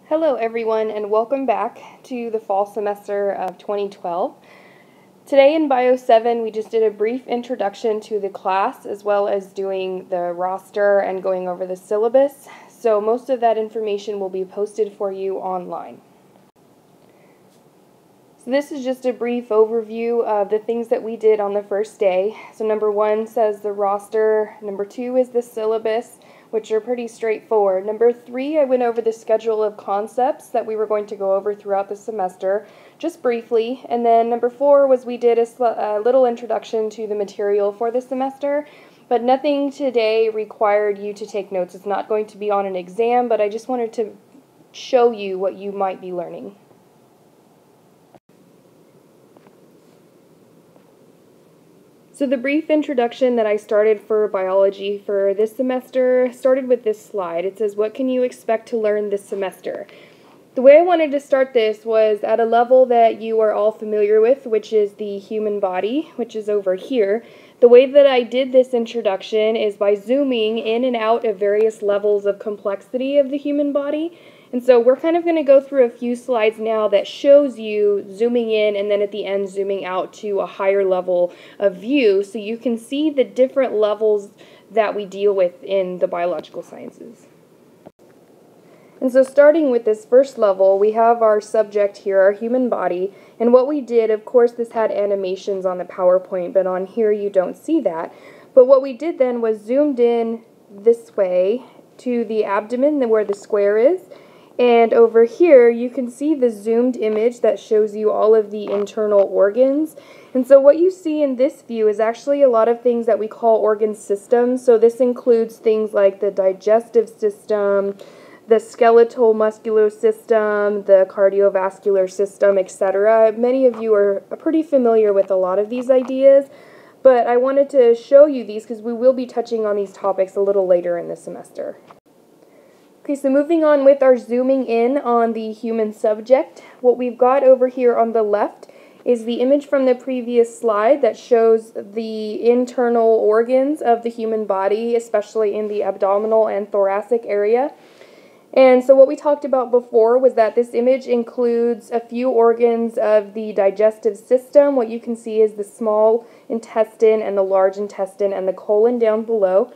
Hello everyone and welcome back to the fall semester of 2012. Today in Bio 7 we just did a brief introduction to the class as well as doing the roster and going over the syllabus, so most of that information will be posted for you online. So this is just a brief overview of the things that we did on the first day. So number 1 says the roster, number 2 is the syllabus, which are pretty straightforward. Number 3, I went over the schedule of concepts that we were going to go over throughout the semester, just briefly. And then number 4 was we did a little introduction to the material for the semester, but nothing today required you to take notes. It's not going to be on an exam, but I just wanted to show you what you might be learning. So the brief introduction that I started for biology for this semester started with this slide. It says, what can you expect to learn this semester? The way I wanted to start this was at a level that you are all familiar with, which is the human body, which is over here. The way that I did this introduction is by zooming in and out of various levels of complexity of the human body. And so we're kind of going to go through a few slides now that shows you zooming in and then at the end zooming out to a higher level of view so you can see the different levels that we deal with in the biological sciences. And so starting with this first level, we have our subject here, our human body, and what we did, of course this had animations on the PowerPoint, but on here you don't see that. But what we did then was zoomed in this way to the abdomen where the square is. And over here, you can see the zoomed image that shows you all of the internal organs. And so what you see in this view is actually a lot of things that we call organ systems. So this includes things like the digestive system, the skeletal muscular system, the cardiovascular system, etc. Many of you are pretty familiar with a lot of these ideas, but I wanted to show you these because we will be touching on these topics a little later in the semester. Okay, so moving on with our zooming in on the human subject, what we've got over here on the left is the image from the previous slide that shows the internal organs of the human body, especially in the abdominal and thoracic area. And so what we talked about before was that this image includes a few organs of the digestive system. What you can see is the small intestine and the large intestine and the colon down below.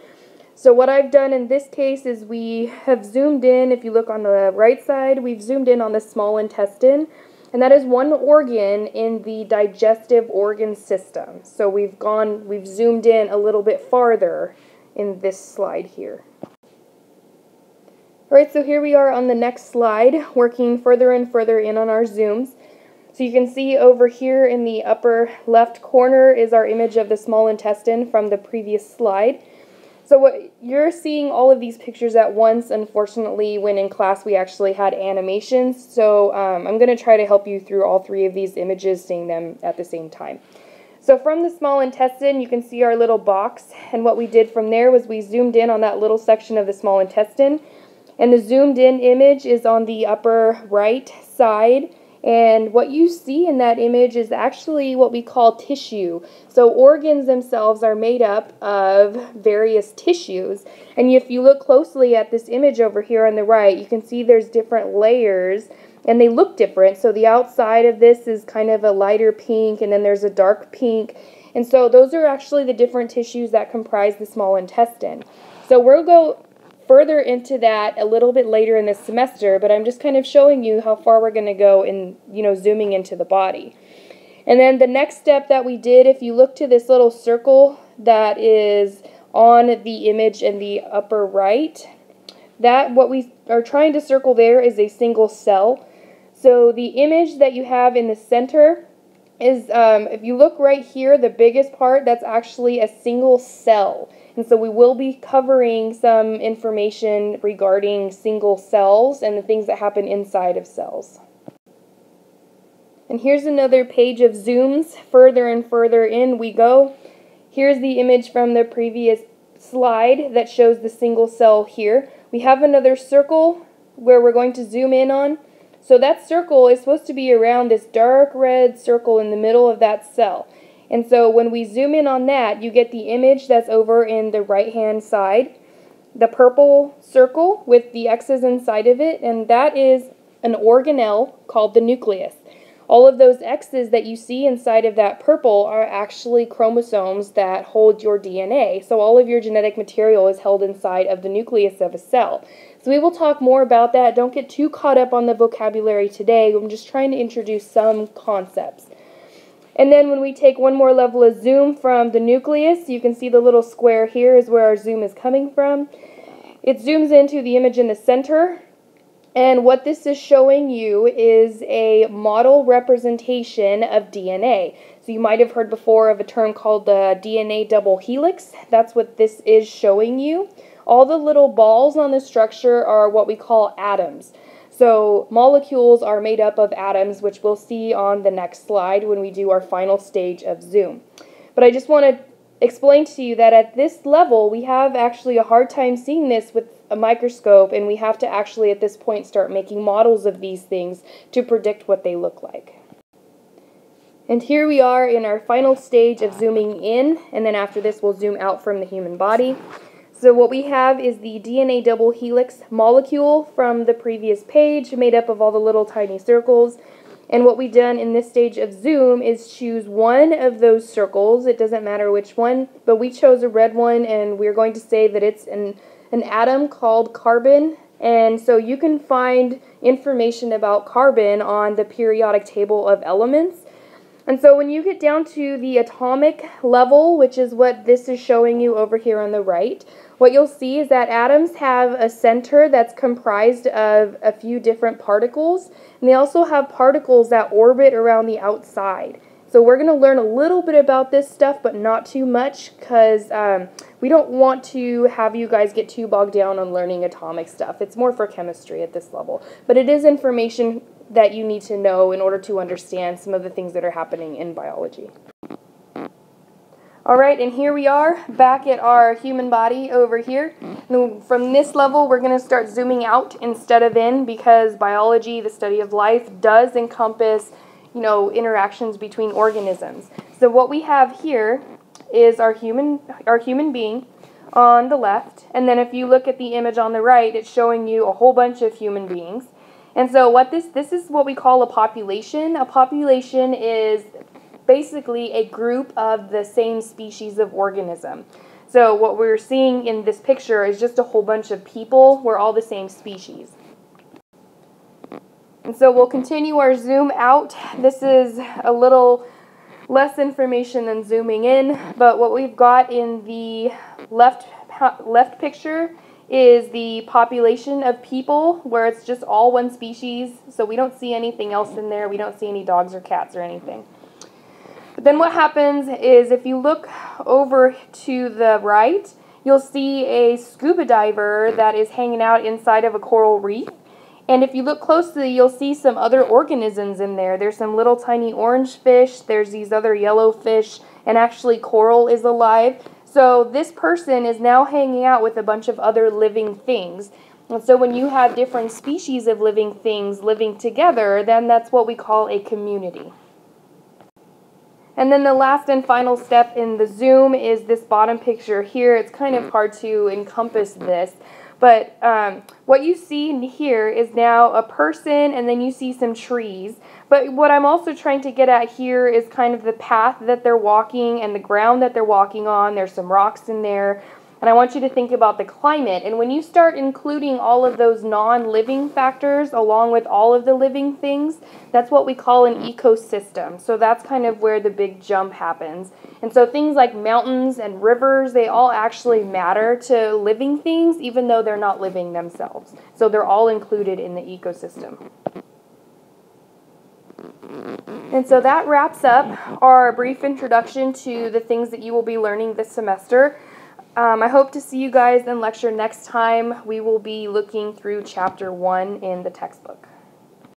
So what I've done in this case is we have zoomed in, if you look on the right side, we've zoomed in on the small intestine, and that is one organ in the digestive organ system. So we've zoomed in a little bit farther in this slide here. Alright, so here we are on the next slide, working further and further in on our zooms. So you can see over here in the upper left corner is our image of the small intestine from the previous slide. So what you're seeing all of these pictures at once. Unfortunately, when in class we actually had animations, so I'm going to try to help you through all three of these images, seeing them at the same time. So from the small intestine, you can see our little box, and what we did from there was we zoomed in on that little section of the small intestine, and the zoomed in image is on the upper right side. And what you see in that image is actually what we call tissue. So organs themselves are made up of various tissues. And if you look closely at this image over here on the right, you can see there's different layers and they look different. So the outside of this is kind of a lighter pink and then there's a dark pink. And so those are actually the different tissues that comprise the small intestine. So we'll go further into that a little bit later in this semester, but I'm just kind of showing you how far we're going to go in, zooming into the body. And then the next step that we did, if you look to this little circle that is on the image in the upper right, that what we are trying to circle there is a single cell. So the image that you have in the center is, if you look right here, the biggest part, that's actually a single cell. And so we will be covering some information regarding single cells and the things that happen inside of cells. And here's another page of zooms. Further and further in we go. Here's the image from the previous slide that shows the single cell here. We have another circle where we're going to zoom in on. So that circle is supposed to be around this dark red circle in the middle of that cell. And so when we zoom in on that, you get the image that's over in the right-hand side, the purple circle with the X's inside of it, and that is an organelle called the nucleus. All of those X's that you see inside of that purple are actually chromosomes that hold your DNA. So all of your genetic material is held inside of the nucleus of a cell. So we will talk more about that. Don't get too caught up on the vocabulary today. I'm just trying to introduce some concepts. And then when we take one more level of zoom from the nucleus, you can see the little square here is where our zoom is coming from. It zooms into the image in the center. And what this is showing you is a model representation of DNA. So you might have heard before of a term called the DNA double helix. That's what this is showing you. All the little balls on the structure are what we call atoms. So molecules are made up of atoms, which we'll see on the next slide when we do our final stage of zoom. But I just want to explain to you that at this level, we have actually a hard time seeing this with a microscope, and we have to actually at this point start making models of these things to predict what they look like. And here we are in our final stage of zooming in, and then after this we'll zoom out from the human body. So what we have is the DNA double helix molecule from the previous page, made up of all the little tiny circles. And what we've done in this stage of zoom is choose one of those circles. It doesn't matter which one, but we chose a red one, and we're going to say that it's an atom called carbon. And so you can find information about carbon on the periodic table of elements. And so when you get down to the atomic level, which is what this is showing you over here on the right, what you'll see is that atoms have a center that's comprised of a few different particles, and they also have particles that orbit around the outside. So we're going to learn a little bit about this stuff, but not too much, because we don't want to have you guys get too bogged down on learning atomic stuff. It's more for chemistry at this level. But it is information that you need to know in order to understand some of the things that are happening in biology. Alright, and here we are back at our human body over here. Now, from this level, we're going to start zooming out instead of in, because biology, the study of life, does encompass, interactions between organisms. So what we have here is our human being on the left, and then if you look at the image on the right, it's showing you a whole bunch of human beings. And so what this is what we call a population. A population is basically a group of the same species of organism. So what we're seeing in this picture is just a whole bunch of people. We're all the same species. And so we'll continue our zoom out. This is a little less information than zooming in, but what we've got in the left picture is the population of people, where it's just all one species, so we don't see anything else in there. We don't see any dogs or cats or anything. But then what happens is, if you look over to the right, you'll see a scuba diver that is hanging out inside of a coral reef. And if you look closely, you'll see some other organisms in there. There's some little tiny orange fish, there's these other yellow fish, and actually coral is alive. So this person is now hanging out with a bunch of other living things. And so when you have different species of living things living together, then that's what we call a community. And then the last and final step in the zoom is this bottom picture here. It's kind of hard to encompass this, but what you see here is now a person, and then you see some trees. But what I'm also trying to get at here is kind of the path that they're walking and the ground that they're walking on. There's some rocks in there. And I want you to think about the climate. And when you start including all of those non-living factors along with all of the living things, that's what we call an ecosystem. So that's kind of where the big jump happens. And so things like mountains and rivers, they all actually matter to living things, even though they're not living themselves. So they're all included in the ecosystem. And so that wraps up our brief introduction to the things that you will be learning this semester. I hope to see you guys in lecture next time. We will be looking through chapter 1 in the textbook.